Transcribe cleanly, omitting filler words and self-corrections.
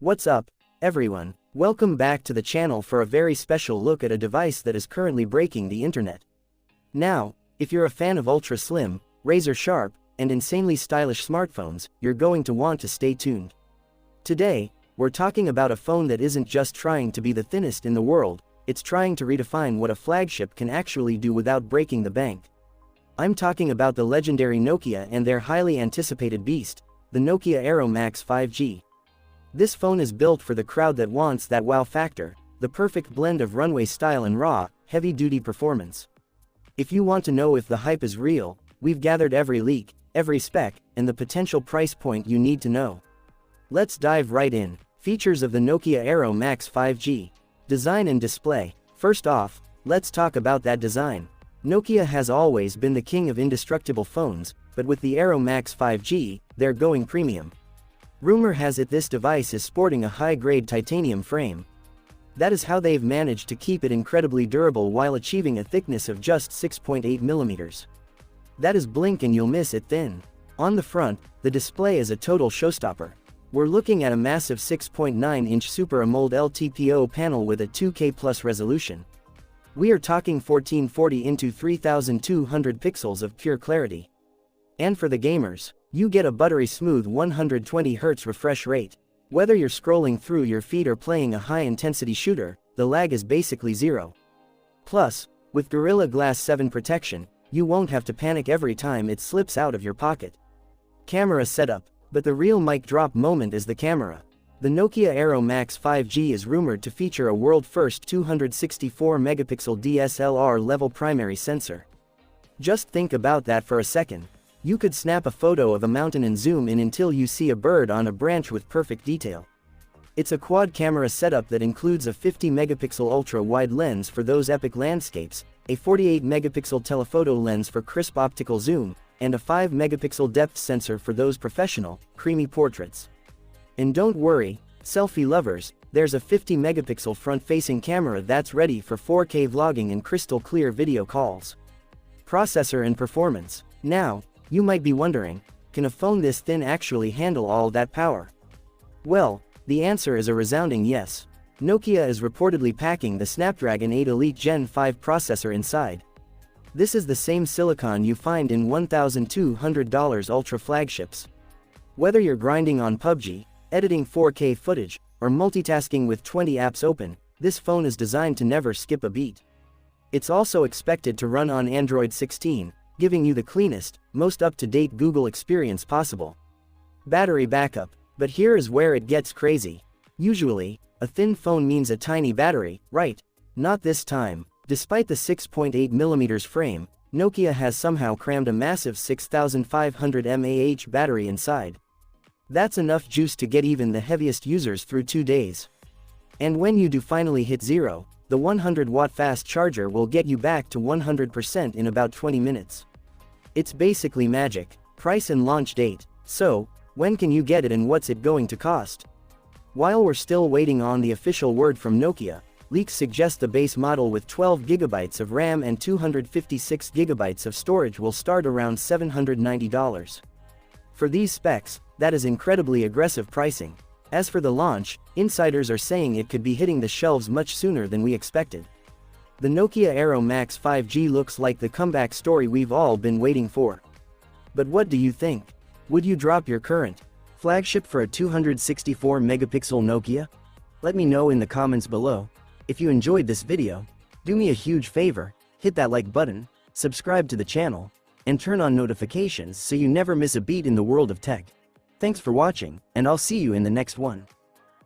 What's up, everyone? Welcome back to the channel for a very special look at a device that is currently breaking the internet. Now, if you're a fan of ultra slim, razor sharp, and insanely stylish smartphones, you're going to want to stay tuned. Today, we're talking about a phone that isn't just trying to be the thinnest in the world, it's trying to redefine what a flagship can actually do without breaking the bank. I'm talking about the legendary Nokia and their highly anticipated beast, the Nokia Arrow Max 5G. This phone is built for the crowd that wants that wow factor, the perfect blend of runway style and raw, heavy-duty performance. If you want to know if the hype is real, we've gathered every leak, every spec, and the potential price point you need to know. Let's dive right in. Features of the Nokia Arrow Max 5G. Design and display. First off, let's talk about that design. Nokia has always been the king of indestructible phones, but with the Arrow Max 5G, they're going premium. Rumor has it this device is sporting a high-grade titanium frame. That is how they've managed to keep it incredibly durable while achieving a thickness of just 6.8 mm. That is blink and you'll miss it thin. On the front, the display is a total showstopper. We're looking at a massive 6.9-inch Super AMOLED LTPO panel with a 2K+ resolution. We are talking 1440 into 3200 pixels of pure clarity. And for the gamers, you get a buttery smooth 120Hz refresh rate. Whether you're scrolling through your feed or playing a high-intensity shooter, the lag is basically zero. Plus, with Gorilla Glass 7 protection, you won't have to panic every time it slips out of your pocket. Camera setup. But the real mic drop moment is the camera. The Nokia Arrow Max 5G is rumored to feature a world-first 264-megapixel DSLR-level primary sensor. Just think about that for a second. You could snap a photo of a mountain and zoom in until you see a bird on a branch with perfect detail. It's a quad-camera setup that includes a 50-megapixel ultra-wide lens for those epic landscapes, a 48-megapixel telephoto lens for crisp optical zoom, and a 5-megapixel depth sensor for those professional, creamy portraits. And don't worry, selfie lovers, there's a 50-megapixel front-facing camera that's ready for 4K vlogging and crystal-clear video calls. Processor and performance. Now, you might be wondering, can a phone this thin actually handle all that power? Well, the answer is a resounding yes. Nokia is reportedly packing the Snapdragon 8 Elite Gen 5 processor inside. This is the same silicon you find in $1,200 ultra flagships. Whether you're grinding on PUBG, editing 4K footage, or multitasking with 20 apps open, this phone is designed to never skip a beat. It's also expected to run on Android 16, giving you the cleanest, most up-to-date Google experience possible. Battery backup. But here is where it gets crazy. Usually, a thin phone means a tiny battery, right? Not this time. Despite the 6.8 mm frame, Nokia has somehow crammed a massive 6500 mAh battery inside. That's enough juice to get even the heaviest users through 2 days. And when you do finally hit zero, the 100-watt fast charger will get you back to 100% in about 20 minutes. It's basically magic. Price and launch date. So, when can you get it and what's it going to cost? While we're still waiting on the official word from Nokia, leaks suggest the base model with 12 GB of RAM and 256 GB of storage will start around $790. For these specs, that is incredibly aggressive pricing. As for the launch, insiders are saying it could be hitting the shelves much sooner than we expected. The Nokia Arrow Max 5G looks like the comeback story we've all been waiting for. But what do you think? Would you drop your current flagship for a 264-megapixel Nokia? Let me know in the comments below. If you enjoyed this video, do me a huge favor, hit that like button, subscribe to the channel, and turn on notifications so you never miss a beat in the world of tech. Thanks for watching, and I'll see you in the next one.